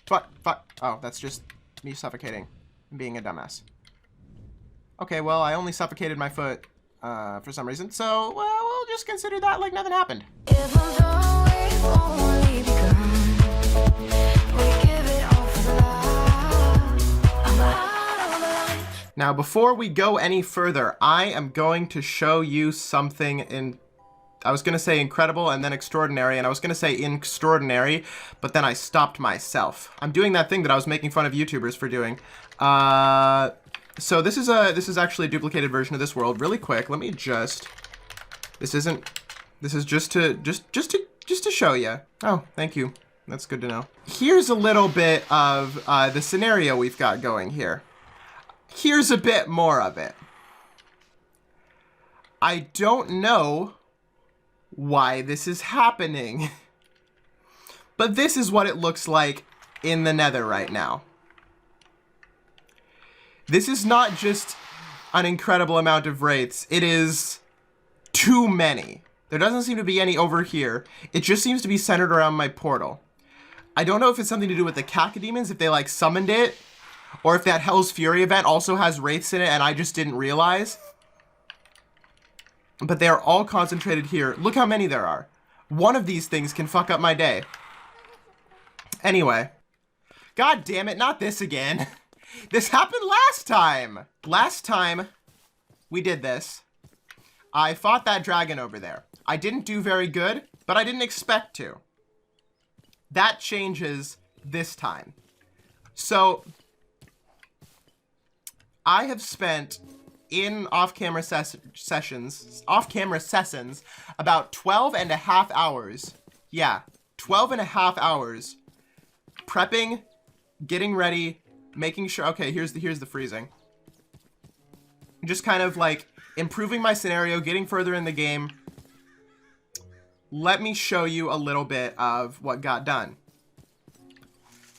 Fuck. Oh, that's just me suffocating and being a dumbass. Okay, well, I only suffocated my foot for some reason, so, well, we'll just consider that like nothing happened. Now, before we go any further, I am going to show you something I was going to say incredible and then extraordinary, and I was going to say extraordinary, but then I stopped myself. I'm doing that thing that I was making fun of YouTubers for doing. So this is actually a duplicated version of this world. Really quick, let me just... This is just to show you. Oh, thank you. That's good to know. Here's a little bit of the scenario we've got going here. Here's a bit more of it. I don't know why this is happening, but this is what it looks like in the Nether right now. This is not just an incredible amount of wraiths, it is too many. There doesn't seem to be any over here. It just seems to be centered around my portal. I don't know if it's something to do with the cacodemons, if they like summoned it, or if that Hell's Fury event also has wraiths in it and I just didn't realize. But they are all concentrated here. Look how many there are. One of these things can fuck up my day. Anyway. God damn it, not this again. This happened last time. Last time we did this, I fought that dragon over there. I didn't do very good, but I didn't expect to. That changes this time. So, I have spent in off-camera sessions, about 12 and a half hours. Yeah, 12 and a half hours prepping, getting ready, making sure, okay, here's the freezing. Just kind of like improving my scenario, getting further in the game. Let me show you a little bit of what got done.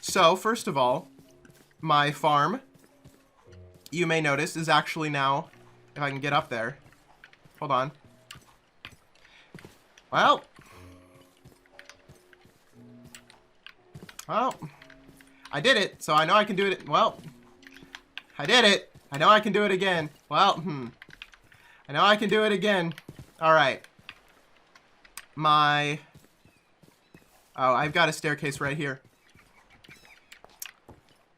So, first of all, my farm, you may notice, is actually now, if I can get up there. Hold on. Well, I did it, so I know I can do it. Well, I did it. I know I can do it again. Well, I know I can do it again. All right. Oh, I've got a staircase right here.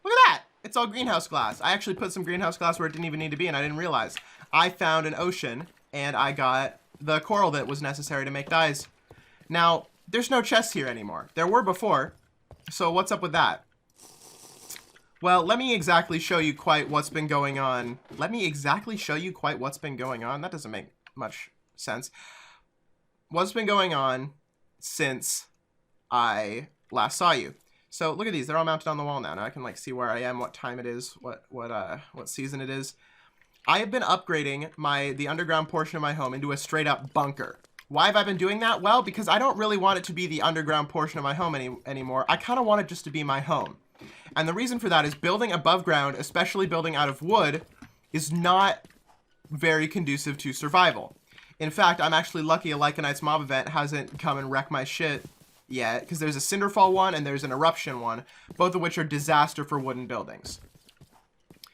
Look at that. It's all greenhouse glass. I actually put some greenhouse glass where it didn't even need to be, and I didn't realize. I found an ocean, and I got the coral that was necessary to make dyes. Now, there's no chests here anymore. There were before, so what's up with that? Well, let me exactly show you quite what's been going on. That doesn't make much sense. What's been going on since I last saw you. So look at these. They're all mounted on the wall now. Now I can like see where I am, what time it is, what season it is. I have been upgrading the underground portion of my home into a straight up bunker. Why have I been doing that? Well, because I don't really want it to be the underground portion of my home anymore. I kind of want it just to be my home. And the reason for that is building above ground, especially building out of wood, is not very conducive to survival. In fact, I'm actually lucky a Lycanite's mob event hasn't come and wrecked my shit yet, because there's a Cinderfall one and there's an Eruption one, both of which are disaster for wooden buildings.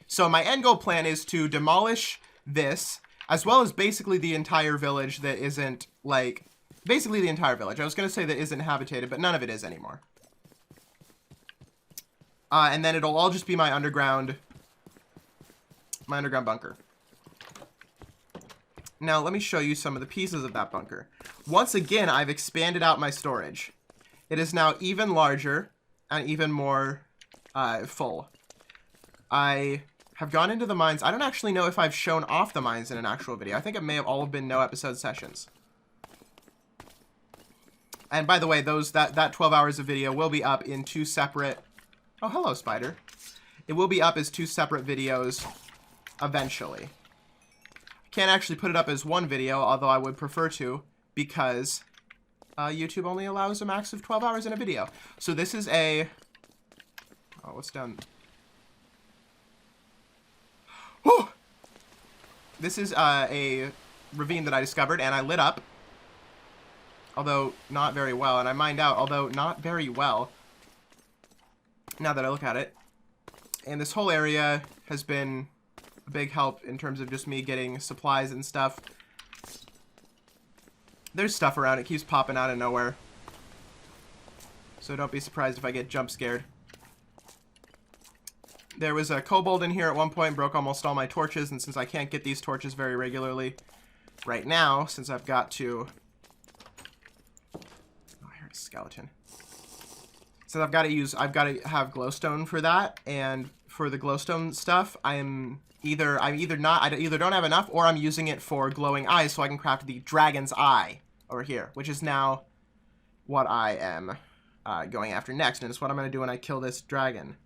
So my end goal plan is to demolish this, as well as basically the entire village that isn't, like, basically the entire village. I was going to say that isn't habitated, but none of it is anymore. And then it'll all just be my underground bunker. Now, let me show you some of the pieces of that bunker. Once again, I've expanded out my storage. It is now even larger and even more full. I have gone into the mines. I don't actually know if I've shown off the mines in an actual video. I think it may have all been no episode sessions. And by the way, that 12 hours of video will be up in two separate... Oh, hello, spider. It will be up as two separate videos eventually. Can't actually put it up as one video, although I would prefer to, because YouTube only allows a max of 12 hours in a video. So this is a... Oh, what's down... Oh! This is a ravine that I discovered, and I lit up. Although, not very well. And I mined out, although not very well. now that I look at it. And this whole area has been a big help in terms of just me getting supplies and stuff. There's stuff around. It keeps popping out of nowhere. So don't be surprised if I get jump scared. There was a kobold in here at one point, broke almost all my torches, and since I can't get these torches very regularly right now, since I've got to... Oh, I heard a skeleton. Since I've got to have glowstone for that, and for the glowstone stuff, I either don't have enough, or I'm using it for glowing eyes, so I can craft the dragon's eye over here, which is now what I am going after next, and it's what I'm going to do when I kill this dragon.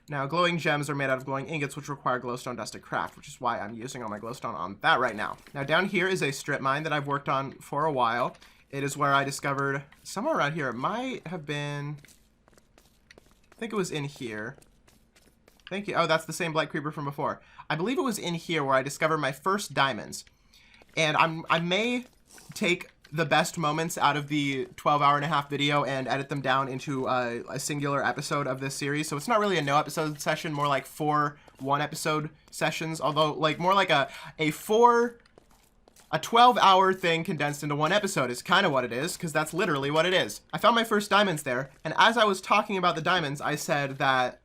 Now, glowing gems are made out of glowing ingots, which require glowstone dust to craft, which is why I'm using all my glowstone on that right now. Now, down here is a strip mine that I've worked on for a while. It is where I discovered, somewhere around here, it might have been, I think it was in here. Thank you. Oh, that's the same Blight Creeper from before. I believe it was in here where I discovered my first diamonds. And I may take the best moments out of the 12-hour-and-a-half video and edit them down into a singular episode of this series. So it's not really a no episode session, more like 4 one-episode sessions. Although, like, more like a 12-hour thing condensed into one episode is kind of what it is, because that's literally what it is. I found my first diamonds there, and as I was talking about the diamonds, I said that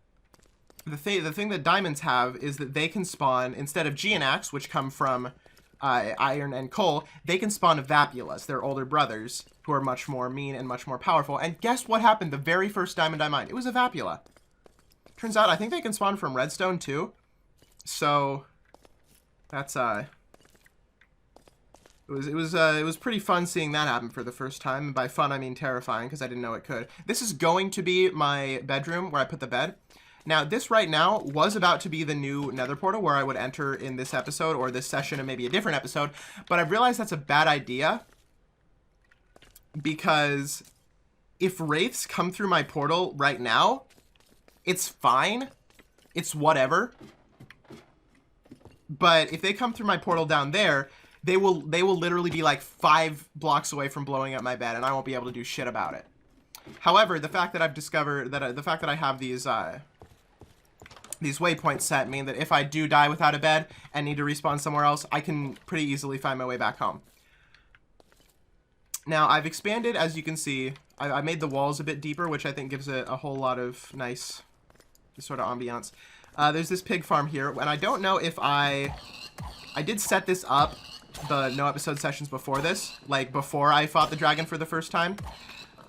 the thing that diamonds have is that they can spawn, instead of geonax, which come from iron and coal, they can spawn vapulas, their older brothers, who are much more mean and much more powerful. And guess what happened the very first diamond I mined? It was a vapula. Turns out I think they can spawn from redstone too. So that's it was pretty fun seeing that happen for the first time. And by fun I mean terrifying, because I didn't know it could. This is going to be my bedroom where I put the bed. Now, this right now was about to be the new nether portal where I would enter in this episode or this session and maybe a different episode, but I've realized that's a bad idea because if wraiths come through my portal right now, it's fine. It's whatever. But if they come through my portal down there, they will literally be like 5 blocks away from blowing up my bed, and I won't be able to do shit about it. However, the fact that I've discovered that the fact that I have these waypoints set mean that if I do die without a bed and need to respawn somewhere else, I can pretty easily find my way back home. Now, I've expanded, as you can see. I made the walls a bit deeper, which I think gives it a whole lot of nice sort of ambiance. There's this pig farm here, and I don't know if I did set this up, the no episode sessions before this, like before I fought the dragon for the first time.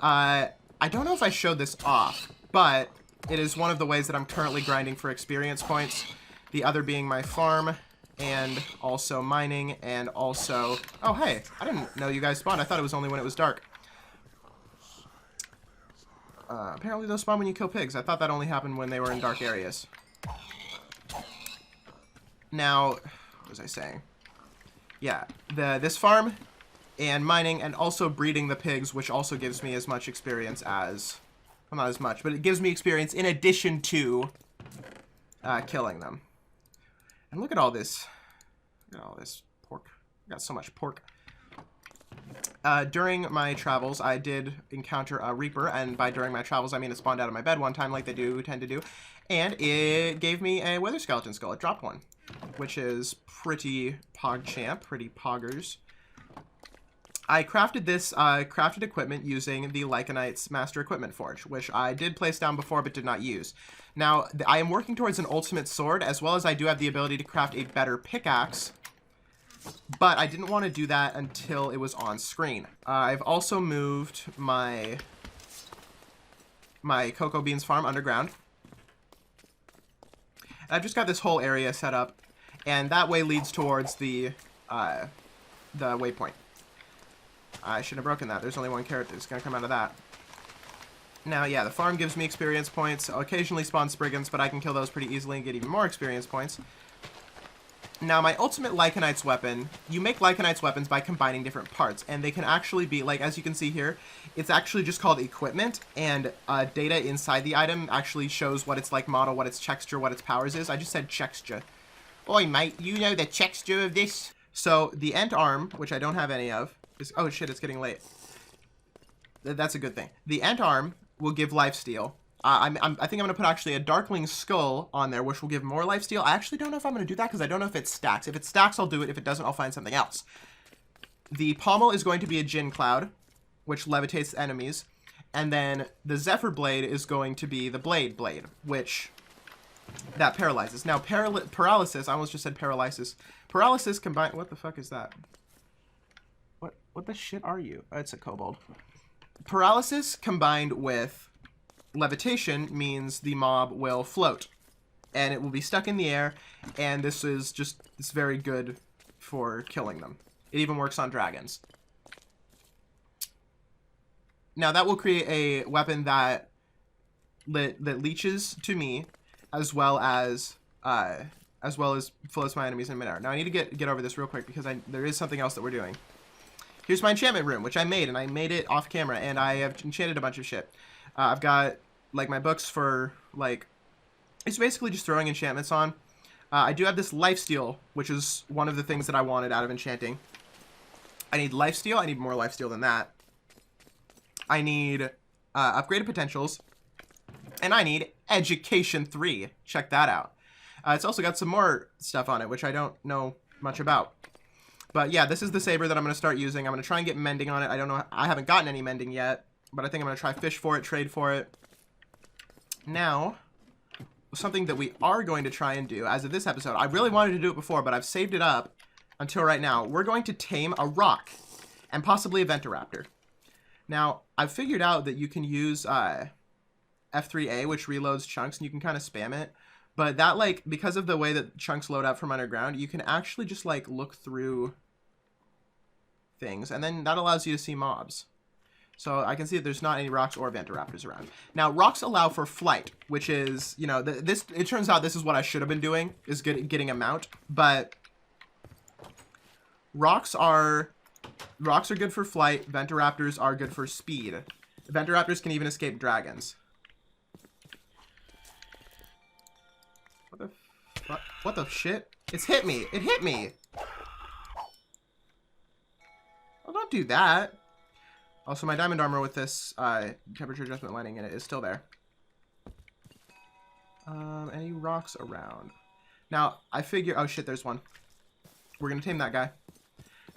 I don't know if I showed this off, but it is one of the ways that I'm currently grinding for experience points. The other being my farm, and also mining, and also... Oh, hey, I didn't know you guys spawned. I thought it was only when it was dark. Apparently those spawn when you kill pigs. I thought that only happened when they were in dark areas. Now, what was I saying? Yeah, this farm, and mining, and also breeding the pigs, which also gives me as much experience as... Well, not as much, but it gives me experience in addition to killing them. And look at all this. Look at all this pork. I got so much pork. During my travels, I did encounter a reaper, and by during my travels, I mean it spawned out of my bed one time like they tend to do, and it gave me a wither skeleton skull. It dropped one, which is pretty pogchamp, pretty poggers. I crafted this crafted equipment using the Lycanite's Master Equipment Forge, which I did place down before but did not use. Now, I am working towards an ultimate sword, as well as I do have the ability to craft a better pickaxe, but I didn't want to do that until it was on screen. I've also moved my cocoa beans farm underground. And I've just got this whole area set up, and that way leads towards the waypoint. I shouldn't have broken that. There's only one carrot that's going to come out of that. Now, yeah, the farm gives me experience points. I'll occasionally spawn Spriggans, but I can kill those pretty easily and get even more experience points. Now, my ultimate Lycanite's weapon, you make Lycanite's weapons by combining different parts, and they can actually be, like, as you can see here, it's actually just called equipment, and data inside the item actually shows what its, like, model, what its texture, what its powers is. I just said texture. Oi, mate, you know the texture of this? So, the Ent Arm, which I don't have any of, is... Oh, shit, it's getting late. That's a good thing. The Ent Arm will give lifesteal, I think I'm going to put actually a Darkling Skull on there, which will give more lifesteal. I actually don't know if I'm going to do that because I don't know if it stacks. If it stacks, I'll do it. If it doesn't, I'll find something else. The Pommel is going to be a Djinn Cloud, which levitates enemies. And then the Zephyr Blade is going to be the Blade, which that paralyzes. Now, paralysis, I almost just said paralysis. Paralysis combined... What the fuck is that? What the shit are you? Oh, it's a kobold. Paralysis combined with levitation means the mob will float. And it will be stuck in the air. And this is just... It's very good for killing them. It even works on dragons. Now, that will create a weapon that leeches to me, as well as floats my enemies in midair. Now, I need to get over this real quick because there is something else that we're doing. Here's my enchantment room, which I made, and I made it off camera, and I have enchanted a bunch of shit. I've got, like, my books for, like, it's basically just throwing enchantments on. I do have this lifesteal, which is one of the things that I wanted out of enchanting. I need lifesteal. I need more lifesteal than that. I need upgraded potentials. And I need education 3. Check that out. It's also got some more stuff on it, which I don't know much about. But yeah, this is the saber that I'm going to start using. I'm going to try and get mending on it. I don't know. I haven't gotten any mending yet. But I think I'm going to try fish for it, trade for it. Now, something that we are going to try and do as of this episode. I really wanted to do it before, but I've saved it up until right now. We're going to tame a rock and possibly a Venturaptor. Now, I've figured out that you can use F3A, which reloads chunks, and you can kind of spam it. But that, like, because of the way that chunks load up from underground, you can actually just, like, look through things. And then that allows you to see mobs. So I can see that there's not any rocks or Venturaptors around. Now, rocks allow for flight, which is, you know, it turns out this is what I should have been doing, is getting a mount. But rocks are good for flight. Venturaptors are good for speed. Venturaptors can even escape dragons. What the shit? It's hit me. It hit me. Well, don't do that. Also, my diamond armor with this temperature adjustment lining in it is still there. Any rocks around? Now, I figure... Oh, shit, there's one. We're going to tame that guy.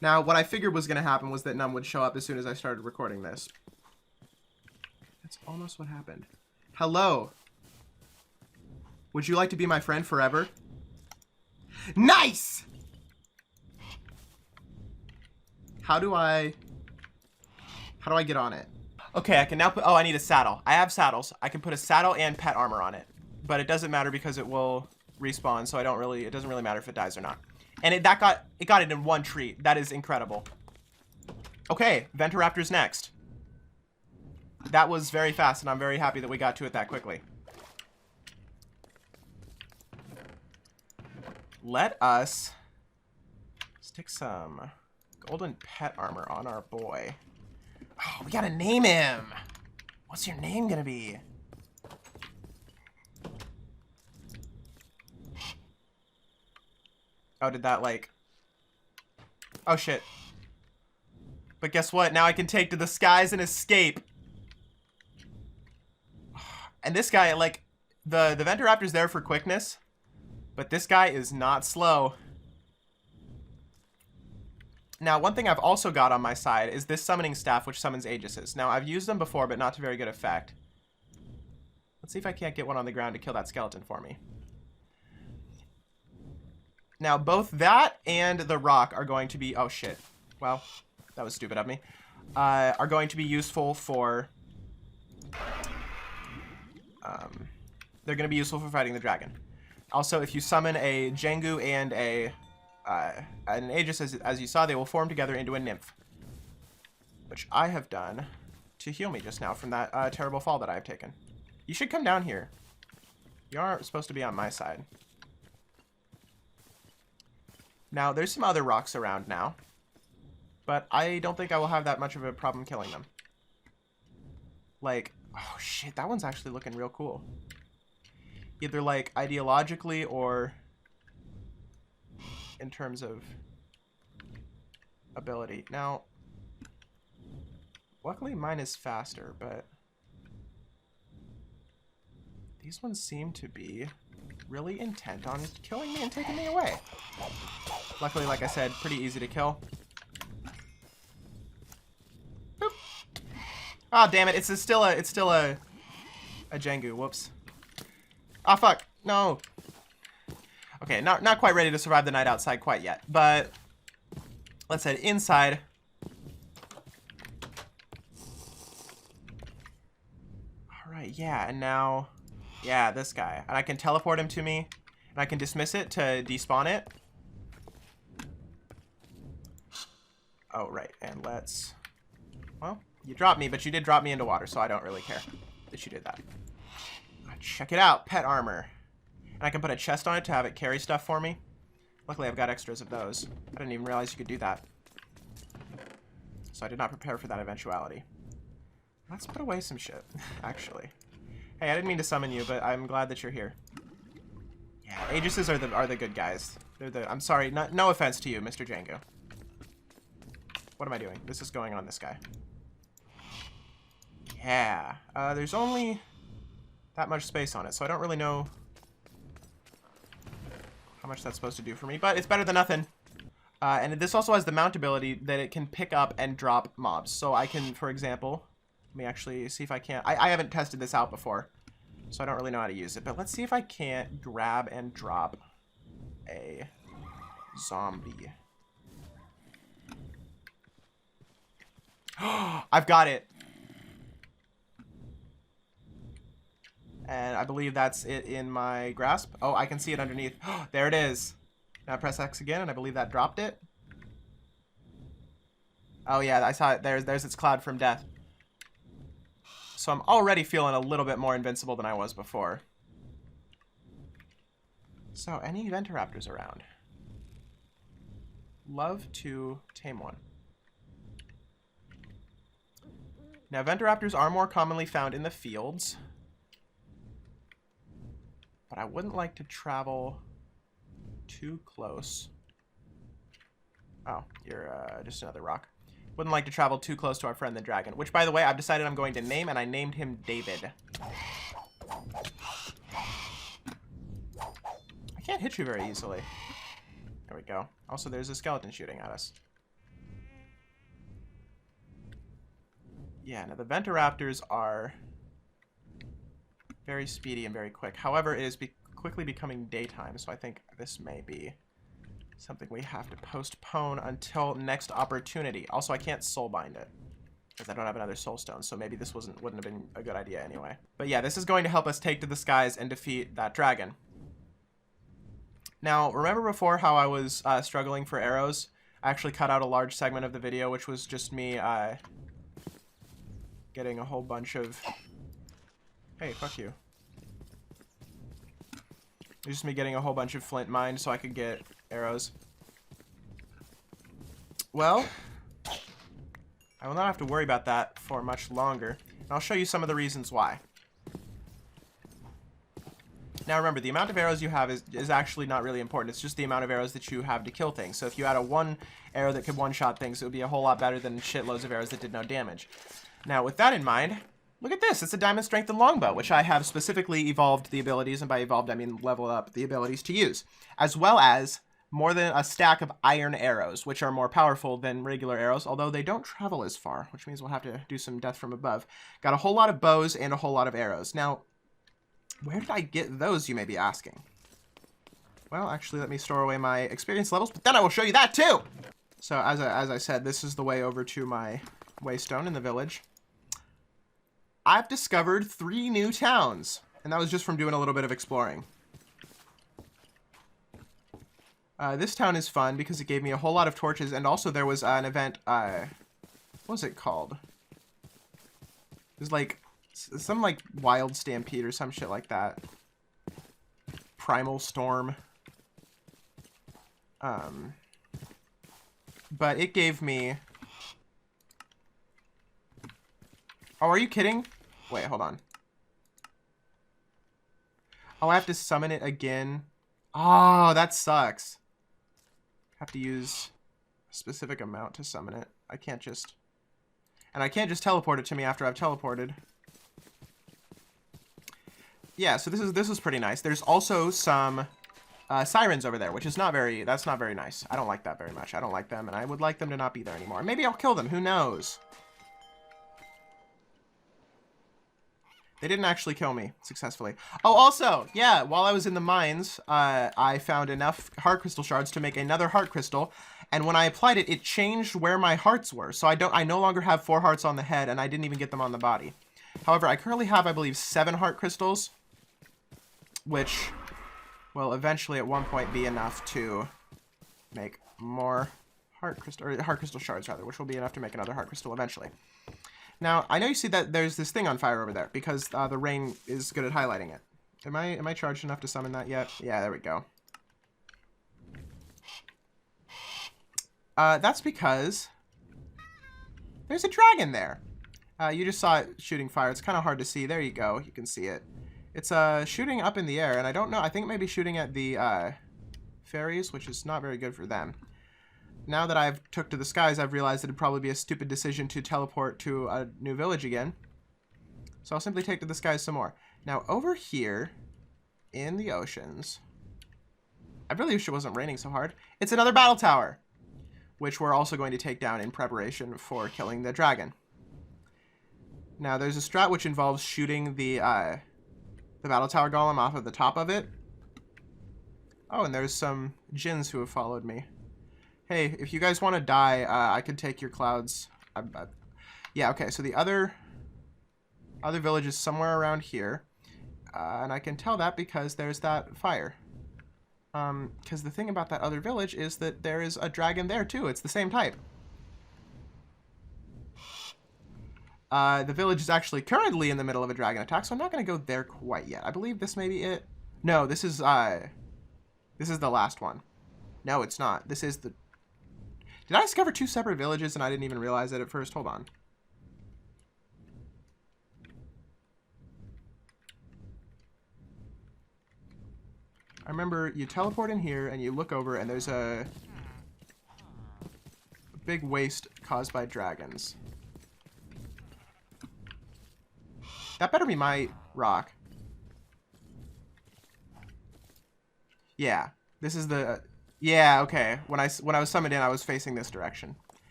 Now, what I figured was going to happen was that none would show up as soon as I started recording this. That's almost what happened. Hello. Would you like to be my friend forever? Nice! How do I get on it? Okay, I can now put... Oh, I need a saddle. I have saddles. I can put a saddle and pet armor on it. But it doesn't matter because it will respawn, so it doesn't really matter if it dies or not. And it got it in one treat. That is incredible. Okay, Venturaptor's next. That was very fast, and I'm very happy that we got to it that quickly. Let us stick some golden pet armor on our boy. Oh, we gotta name him. What's your name gonna be? Oh, did that like... Oh, shit. But guess what? Now I can take to the skies and escape. And this guy, like, the Venturaptor's there for quickness. But this guy is not slow. Now, one thing I've also got on my side is this summoning staff, which summons Aegises. Now, I've used them before, but not to very good effect. Let's see if I can't get one on the ground to kill that skeleton for me. Now, both that and the rock are going to be... Oh, shit. Well, that was stupid of me. Are going to be useful for... they're going to be useful for fighting the dragon. Also, if you summon a Jengu and an Aegis, as you saw, they will form together into a nymph. Which I have done to heal me just now from that terrible fall that I have taken. You should come down here. You aren't supposed to be on my side. Now, there's some other rocks around now. But I don't think I will have that much of a problem killing them. Like, oh shit, that one's actually looking real cool. Either like ideologically or in terms of ability. Now, luckily mine is faster, but these ones seem to be really intent on killing me and taking me away. Luckily, like I said, pretty easy to kill. Boop. Oh, damn it. It's still a Jengu. Whoops. Oh, fuck. No. Okay, not quite ready to survive the night outside quite yet, but let's head inside. All right, yeah, and now, yeah, this guy. And I can teleport him to me, and I can dismiss it to despawn it. Oh, right, and let's, well, you dropped me, but you did drop me into water, so I don't really care that you did that. Check it out, pet armor. And I can put a chest on it to have it carry stuff for me. Luckily, I've got extras of those. I didn't even realize you could do that. So I did not prepare for that eventuality. Let's put away some shit, actually. Hey, I didn't mean to summon you, but I'm glad that you're here. Yeah, Aegises are the good guys. I'm sorry, no offense to you, Mr. Django. What am I doing? This is going on this guy. Yeah, there's only that much space on it, so I don't really know how much that's supposed to do for me, but it's better than nothing. And this also has the mount ability that it can pick up and drop mobs. So I can, for example, let me actually see if I can. I haven't tested this out before, so I don't really know how to use it, but let's see if I can't grab and drop a zombie. I've got it. And I believe that's it in my grasp. Oh, I can see it underneath. There it is. Now press X again, and I believe that dropped it. Oh yeah, I saw it. There's its cloud from death. So I'm already feeling a little bit more invincible than I was before. So, any Venturaptors around? Love to tame one. Now, Venturaptors are more commonly found in the fields. But I wouldn't like to travel too close. Oh, you're just another rock. Wouldn't like to travel too close to our friend the dragon, which, by the way, I've decided I'm going to name, and I named him David. I can't hit you very easily. There we go. Also, there's a skeleton shooting at us. Yeah, now the Venturaptors are very speedy and very quick. However, it is quickly becoming daytime, so I think this may be something we have to postpone until next opportunity. Also, I can't soulbind it because I don't have another soul stone, so maybe this wouldn't have been a good idea anyway. But yeah, this is going to help us take to the skies and defeat that dragon. Now, remember before how I was struggling for arrows? I actually cut out a large segment of the video, which was just me getting a whole bunch of... Hey, fuck you. It was just me getting a whole bunch of flint mined so I could get arrows. Well, I will not have to worry about that for much longer. And I'll show you some of the reasons why. Now remember, the amount of arrows you have is actually not really important. It's just the amount of arrows that you have to kill things. So if you had a one arrow that could one-shot things, it would be a whole lot better than shitloads of arrows that did no damage. Now with that in mind, look at this. It's a diamond strength and longbow, which I have specifically evolved the abilities, and by evolved I mean level up the abilities to use, as well as more than a stack of iron arrows, which are more powerful than regular arrows, although they don't travel as far, which means we'll have to do some death from above. Got a whole lot of bows and a whole lot of arrows. Now, where did I get those, you may be asking? Well, actually, let me store away my experience levels, but then I will show you that too! So, as I said, this is the way over to my waystone in the village. I've discovered 3 new towns, and that was just from doing a little bit of exploring. This town is fun because it gave me a whole lot of torches, and also there was an event, what was it called? It was like, some like wild stampede or some shit like that. Primal storm. But it gave me... Oh, are you kidding? Wait, hold on. Oh, I have to summon it again. Oh, that sucks. Have to use a specific amount to summon it. I can't just... And I can't just teleport it to me after I've teleported. yeah, so this is pretty nice. There's also some sirens over there, which is that's not very nice. I don't like that very much. I don't like them, and I would like them to not be there anymore. Maybe I'll kill them. Who knows? They didn't actually kill me successfully. Oh, also, yeah, while I was in the mines, I found enough heart crystal shards to make another heart crystal. And when I applied it, it changed where my hearts were. So I no longer have 4 hearts on the head, and I didn't even get them on the body. However, I currently have, I believe, 7 heart crystals, which will eventually at one point be enough to make more heart crystal shards, rather, which will be enough to make another heart crystal eventually. Now, I know you see that there's this thing on fire over there because the rain is good at highlighting it. Am I charged enough to summon that yet? Yeah, there we go. That's because there's a dragon there. You just saw it shooting fire. It's kind of hard to see. There you go. You can see it. It's shooting up in the air, and I don't know. I think it may be shooting at the fairies, which is not very good for them. Now that I've took to the skies, I've realized it'd probably be a stupid decision to teleport to a new village again. So I'll simply take to the skies some more. Now, over here in the oceans, I really wish it wasn't raining so hard. It's another battle tower, which we're also going to take down in preparation for killing the dragon. Now, there's a strat which involves shooting the battle tower golem off of the top of it. Oh, and there's some djinns who have followed me. Hey, if you guys want to die, I could take your clouds. Yeah, okay, so the other village is somewhere around here. And I can tell that because there's that fire. Because the thing about that other village is that there is a dragon there, too. It's the same type. The village is actually currently in the middle of a dragon attack, so I'm not going to go there quite yet. I believe this may be it. No, this is the last one. No, it's not. This is the... Did I discover 2 separate villages and I didn't even realize it at first? Hold on. I remember you teleport in here and you look over and there's a big waste caused by dragons. That better be my rock. Yeah, this is the... yeah, okay. When I was summoned in, I was facing this direction.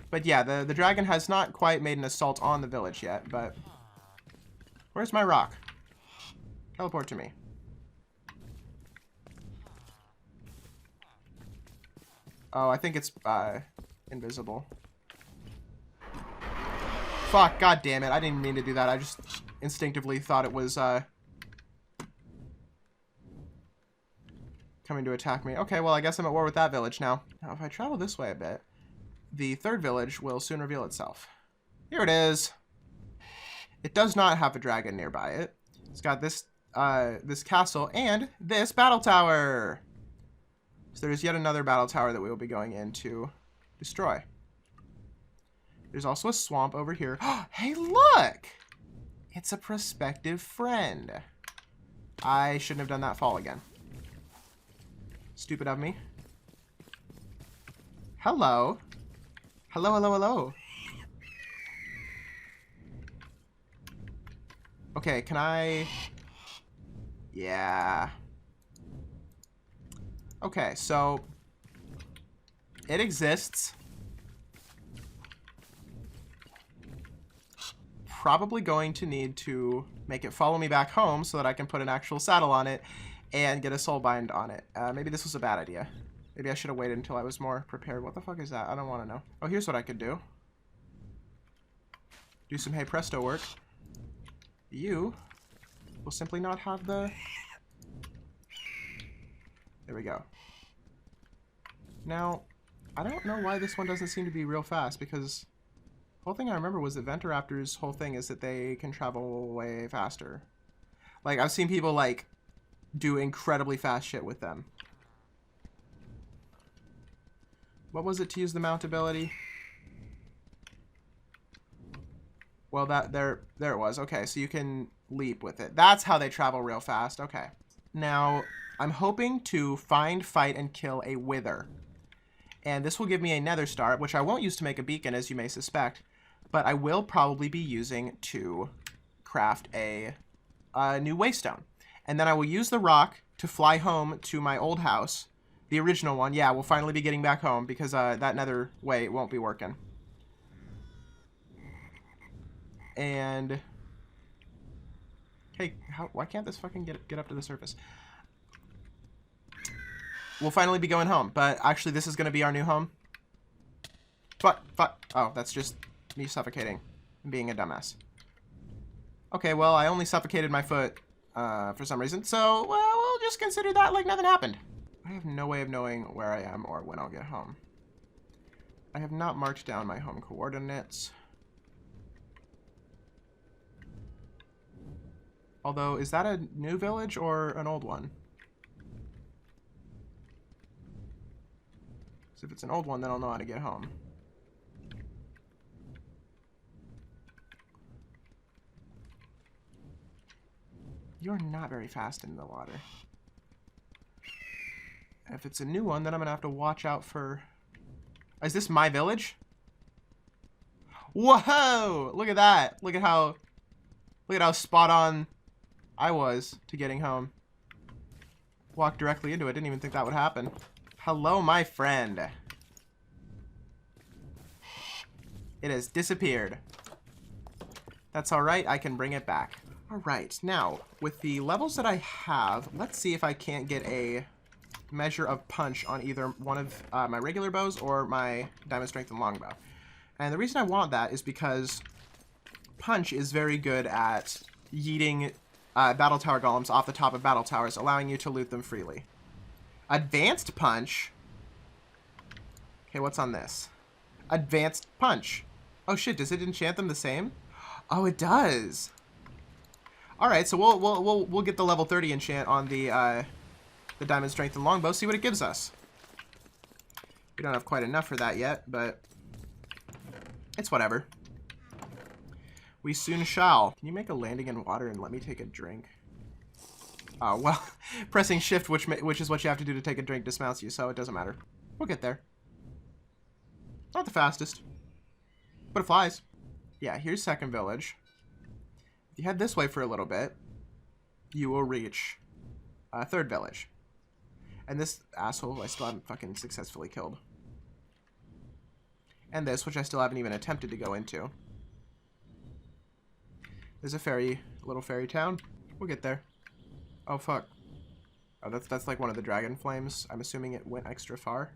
But yeah, the dragon has not quite made an assault on the village yet, but... Where's my rock? Teleport to me. Oh, I think it's invisible. Fuck, god damn it. I didn't mean to do that. I just instinctively thought it was coming to attack me. Okay, well, I guess I'm at war with that village now. Now, if I travel this way a bit, the third village will soon reveal itself. Here it is. It does not have a dragon nearby it. It's got this this castle and this battle tower. So there's yet another battle tower that we will be going in to destroy. There's also a swamp over here. Hey, look! It's a prospective friend. I shouldn't have done that fall again. Stupid of me. Hello. Hello, hello, hello. Okay, can I... yeah. Okay, so... it exists. Probably going to need to make it follow me back home so that I can put an actual saddle on it and get a soul bind on it. Maybe this was a bad idea. Maybe I should have waited until I was more prepared. What the fuck is that? I don't want to know. Oh, here's what I could do. Do some hey presto work. You will simply not have the... there we go. Now, I don't know why this one doesn't seem to be real fast, because the whole thing I remember was that Venturaptor's whole thing is that they can travel way faster. Like, I've seen people, like, do incredibly fast shit with them. What was it to use the mount ability? Well, there it was. Okay, so you can leap with it. That's how they travel real fast. Okay. Now, I'm hoping to find, fight, and kill a wither. And this will give me a nether star, which I won't use to make a beacon, as you may suspect. But I will probably be using to craft a new waystone. And then I will use the rock to fly home to my old house. The original one. Yeah, we'll finally be getting back home because that nether way won't be working. And... Hey, why can't this fucking get up to the surface? We'll finally be going home. But actually, this is going to be our new home. Fuck. Oh, that's just me suffocating and being a dumbass. Okay, well, I only suffocated my foot for some reason. So, well, we'll just consider that like nothing happened. I have no way of knowing where I am or when I'll get home. I have not marked down my home coordinates. Although, is that a new village or an old one? So if it's an old one, then I'll know how to get home. You're not very fast in the water. If it's a new one, then I'm gonna have to watch out for... Is this my village? Whoa! Look at that. Look at how spot on I was to getting home. Walked directly into it. Didn't even think that would happen. Hello, my friend. It has disappeared. That's alright. I can bring it back. Alright. Now, with the levels that I have, let's see if I can't get a measure of punch on either one of my regular bows or my diamond strength and longbow. And the reason I want that is because punch is very good at yeeting battle tower golems off the top of battle towers, allowing you to loot them freely. Advanced punch. Okay, what's on this? Advanced punch. Oh shit, does it enchant them the same? Oh, it does. All right, so we'll get the level 30 enchant on the diamond strength and longbow, see what it gives us. We don't have quite enough for that yet, but it's whatever. We soon shall. Can you make a landing in water and let me take a drink? Oh, well, pressing shift, which is what you have to do to take a drink, dismounts you, so it doesn't matter. We'll get there. Not the fastest, but it flies. Yeah, here's second village. If you head this way for a little bit, you will reach third village. And this asshole I still haven't fucking successfully killed. And this, which I still haven't even attempted to go into. There's a little fairy town. We'll get there. Oh, fuck. Oh, that's like one of the dragon flames. I'm assuming it went extra far.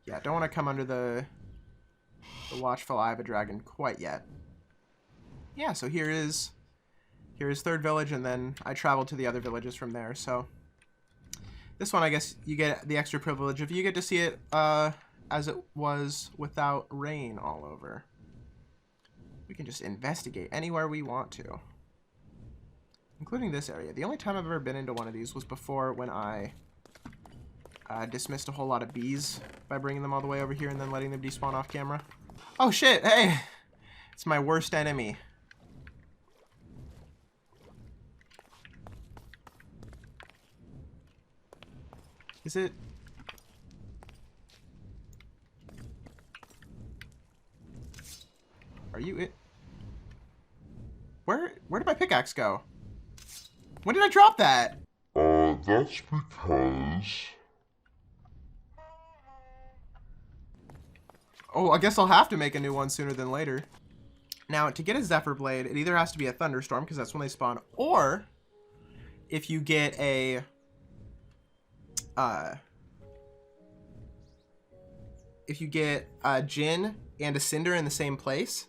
Yeah, don't want to come under the watchful eye of a dragon quite yet. Yeah, so here is third village, and then I traveled to the other villages from there, so... This one, I guess, you get the extra privilege if you get to see it as it was without rain all over. We can just investigate anywhere we want to. Including this area. The only time I've ever been into one of these was before when I dismissed a whole lot of bees by bringing them all the way over here and then letting them despawn off camera. Oh shit, hey! It's my worst enemy. Is it? Are you it? Where did my pickaxe go? When did I drop that? That's because... Oh, I guess I'll have to make a new one sooner than later. Now, to get a Zephyr Blade, it either has to be a Thunderstorm, because that's when they spawn, or if you get a... if you get a Jinn and a Cinder in the same place,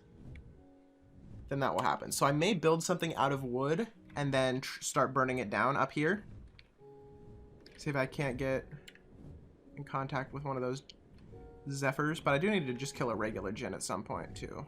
then that will happen. So I may build something out of wood and then start burning it down up here. See if I can't get in contact with one of those Zephyrs. But I do need to just kill a regular Jinn at some point too.